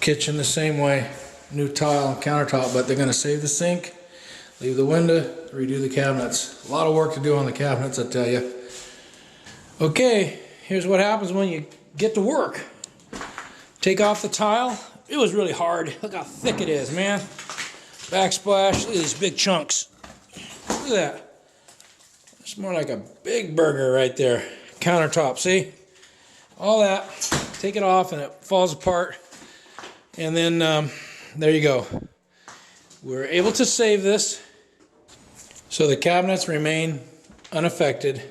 Kitchen the same way, new tile and countertop, but they're going to save the sink, leave the window, redo the cabinets. A lot of work to do on the cabinets, I tell you. Okay, here's what happens when you get to work. Take off the tile. It was really hard. Look how thick it is, man. Backsplash, look at these big chunks. Look at that. It's more like a big burger right there. Countertop, see? All that. Take it off and it falls apart. And then there you go. We're able to save this. So the cabinets remain unaffected.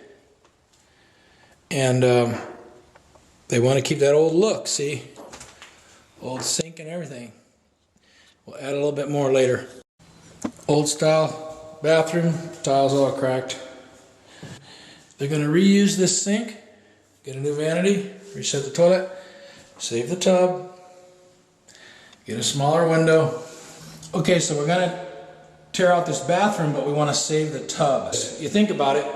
And they want to keep that old look, see? Old sink and everything. We'll add a little bit more later. Old style bathroom, tiles all cracked. They're going to reuse this sink, get a new vanity, reset the toilet, save the tub, get a smaller window. Okay, so we're going to tear out this bathroom, but we want to save the tub. You think about it,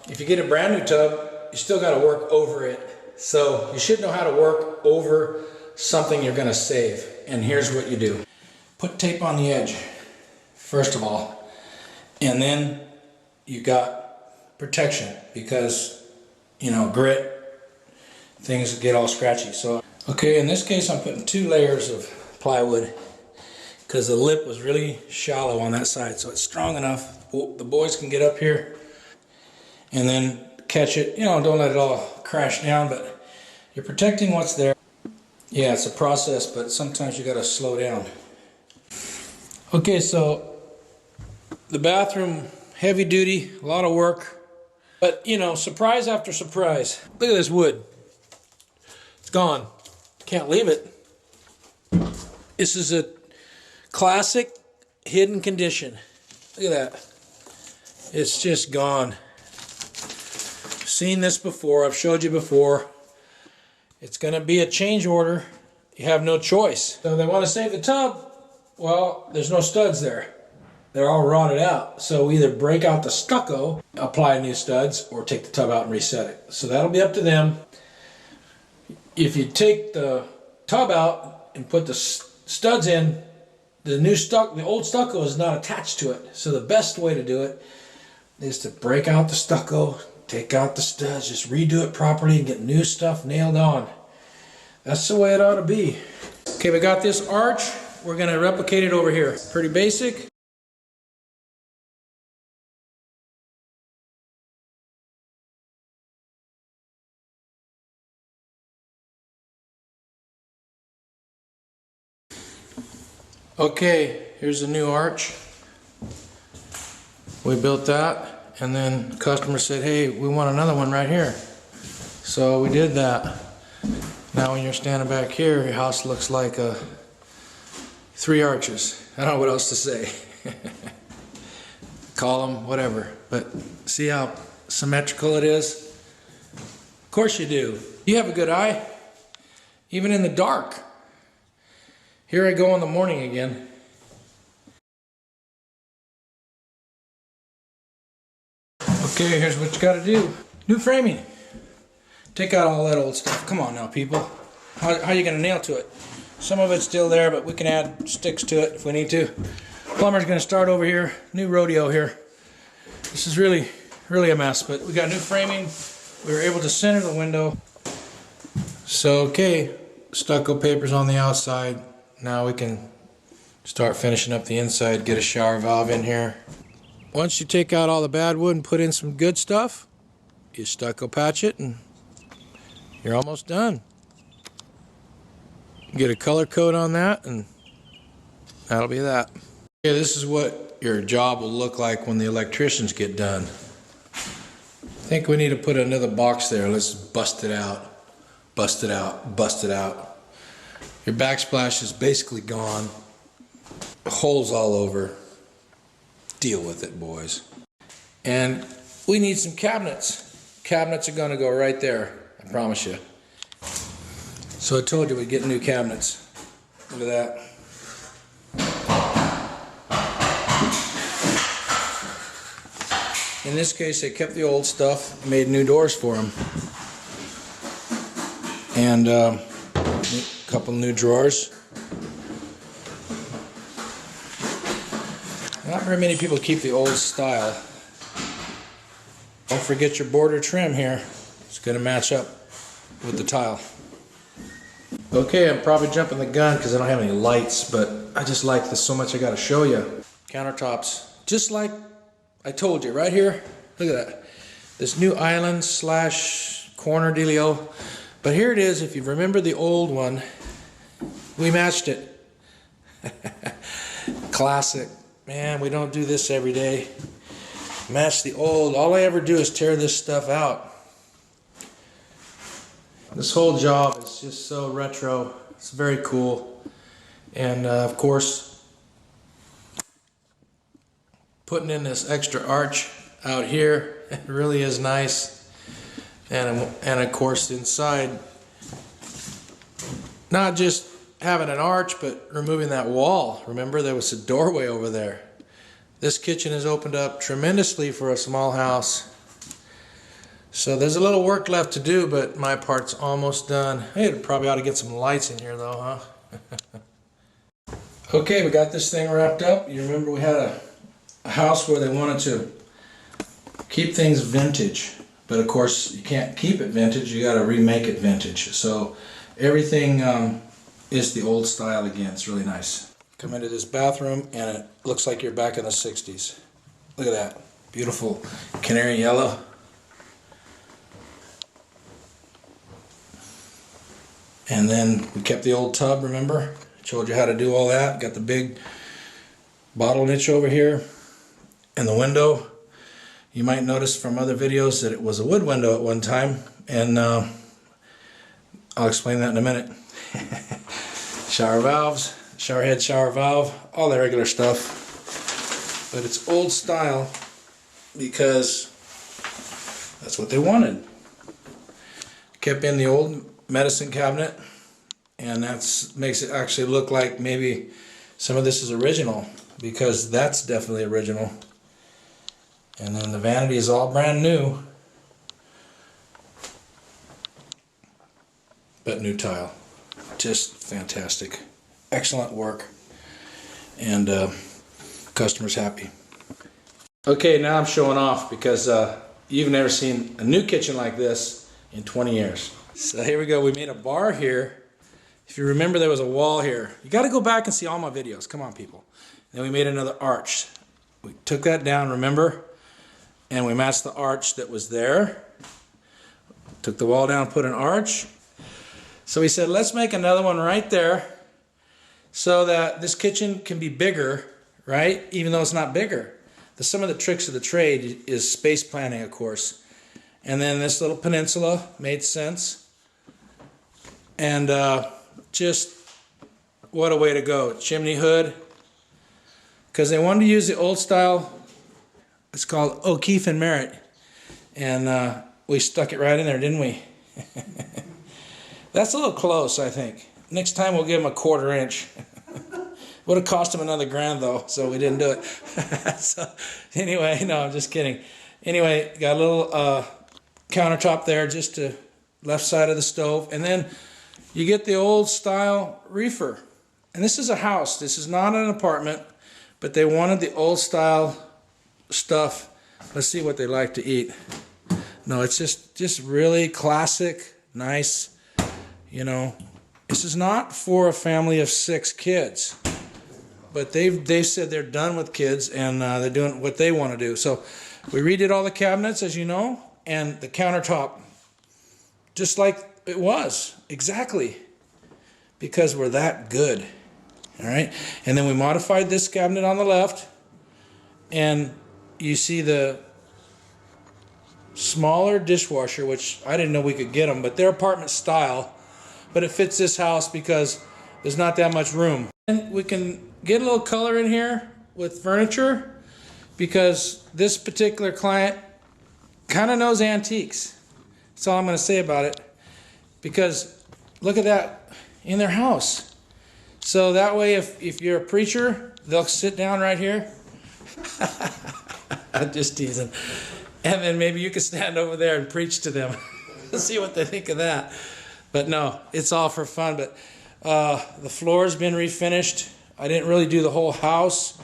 if you get a brand new tub, you still got to work over it. So you should know how to work over something you're going to save. And here's what you do. Put tape on the edge, first of all. And then you got protection because, you know, grit, things get all scratchy. So, okay, in this case I'm putting 2 layers of plywood because the lip was really shallow on that side. So it's strong enough. The boys can get up here and then catch it. You know, don't let it all crash down, but you're protecting what's there. Yeah, it's a process, but sometimes you got to slow down. Okay, so the bathroom, heavy duty, a lot of work, but you know, surprise after surprise. Look at this wood. It's gone. Can't leave it. This is a classic hidden condition. Look at that. It's just gone. Seen this before, I've showed you before. It's going to be a change order. You have no choice. So they want to save the tub. Well, there's no studs there. They're all rotted out. So either break out the stucco, apply new studs, or take the tub out and reset it. So that'll be up to them. If you take the tub out and put the studs in, the old stucco is not attached to it. So the best way to do it is to break out the stucco, take out the studs, just redo it properly and get new stuff nailed on. That's the way it ought to be. Okay, we got this arch. We're going to replicate it over here. Pretty basic. Okay, here's the new arch. We built that, and then the customer said, hey, we want another one right here. So we did that. Now when you're standing back here, your house looks like 3 arches. I don't know what else to say. Column, whatever. But see how symmetrical it is? Of course you do. You have a good eye, even in the dark. Here I go in the morning again. Okay, here's what you got to do. New framing. Take out all that old stuff. Come on now, people. How are you going to nail to it? Some of it's still there, but we can add sticks to it if we need to. Plumber's going to start over here. New rodeo here. This is really a mess, but we got new framing. We were able to center the window. So, okay, stucco paper's on the outside. Now we can start finishing up the inside, get a shower valve in here. Once you take out all the bad wood and put in some good stuff, you stucco patch it and you're almost done. Get a color coat on that and that'll be that. Okay, this is what your job will look like when the electricians get done. I think we need to put another box there. Let's bust it out. Bust it out. Bust it out. Your backsplash is basically gone. Holes all over. Deal with it, boys. And we need some cabinets. Cabinets are going to go right there, I promise you. So I told you we'd get new cabinets. Look at that. In this case, they kept the old stuff, made new doors for them. And Couple new drawers. Not very many people keep the old style. Don't forget your border trim here. It's going to match up with the tile. Okay, I'm probably jumping the gun because I don't have any lights, but I just like this so much I got to show you. Countertops, just like I told you, right here. Look at that. This new island / corner dealio. But here it is. If you remember the old one, we matched it. Classic. Man, we don't do this every day. Match the old. All I ever do is tear this stuff out. This whole job is just so retro. It's very cool. And of course, putting in this extra arch out here, it really is nice. And of course inside, not just having an arch, but removing that wall. Remember, there was a doorway over there. This kitchen has opened up tremendously for a small house. So there's a little work left to do, but my part's almost done. Hey, probably ought to get some lights in here though, huh? Okay, we got this thing wrapped up. You remember we had a house where they wanted to keep things vintage, but of course you can't keep it vintage, you got to remake it vintage. So everything is the old style again. It's really nice. Come into this bathroom and it looks like you're back in the 60s. Look at that. Beautiful canary yellow. And then we kept the old tub, remember? I showed you how to do all that. Got the big bottle niche over here and the window. You might notice from other videos that it was a wood window at one time, and I'll explain that in a minute. Shower valves, shower head, shower valve, all the regular stuff. But it's old style because that's what they wanted. Kept in the old medicine cabinet, and that makes it actually look like maybe some of this is original, because that's definitely original. And then the vanity is all brand new, but new tile. Just fantastic. Excellent work, and customers happy. Okay, now I'm showing off because you've never seen a new kitchen like this in 20 years. So here we go. We made a bar here. If you remember, there was a wall here. You got to go back and see all my videos. Come on, people. Then we made another arch. We took that down, remember? And we matched the arch that was there. Took the wall down, put an arch. So we said, let's make another one right there so that this kitchen can be bigger, right? Even though it's not bigger. Some of the tricks of the trade is space planning, of course. And then this little peninsula made sense. And just what a way to go. Chimney hood. Because they wanted to use the old style. It's called O'Keefe and Merritt. And we stuck it right in there, didn't we? That's a little close, I think. Next time we'll give them a 1/4 inch. Would have cost them another $1,000 though, so we didn't do it. So anyway, no, I'm just kidding. Anyway, got a little countertop there, just to left side of the stove. And then you get the old style reefer. And this is a house. This is not an apartment, but they wanted the old style stuff. Let's see what they like to eat. No, it's just really classic, nice. You know, this is not for a family of 6 kids, but they've said they're done with kids, and they're doing what they want to do. So we redid all the cabinets, as you know, and the countertop just like it was, exactly, because we're that good. All right, and then we modified this cabinet on the left, and you see the smaller dishwasher, which I didn't know we could get them, but they're apartment style, but it fits this house because there's not that much room. And we can get a little color in here with furniture because this particular client kind of knows antiques. That's all I'm going to say about it, because look at that in their house. So that way, if you're a preacher, they'll sit down right here. I'm just teasing. And then maybe you can stand over there and preach to them. See what they think of that. But no, it's all for fun. But the floor's been refinished. I didn't really do the whole house,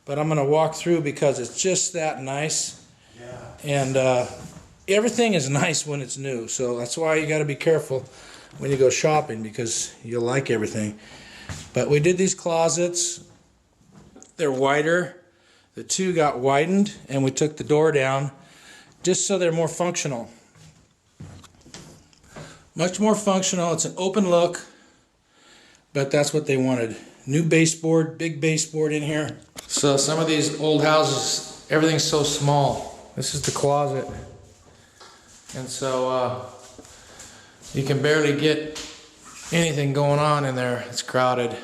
but I'm going to walk through because it's just that nice. Yeah. And everything is nice when it's new, so that's why you got to be careful when you go shopping, because you'll like everything. But we did these closets. They're wider. The two got widened, and we took the door down just so they're more functional. Much more functional. It's an open look, but that's what they wanted. New baseboard, big baseboard in here. So some of these old houses, everything's so small. This is the closet. And so you can barely get anything going on in there. It's crowded.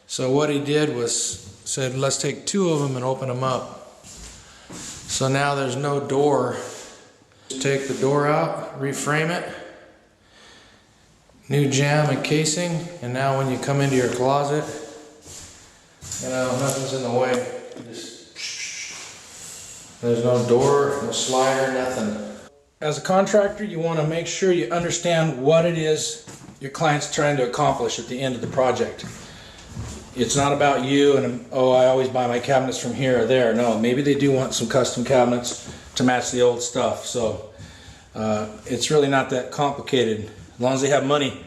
So what he did was said, let's take two of them and open them up. So now there's no door. Just take the door out, reframe it, new jamb and casing, and now when you come into your closet, you know, nothing's in the way. There's no door, no slider, nothing. As a contractor, you want to make sure you understand what it is your client's trying to accomplish at the end of the project. It's not about you and, oh, I always buy my cabinets from here or there. No, maybe they do want some custom cabinets to match the old stuff. So it's really not that complicated, as long as they have money.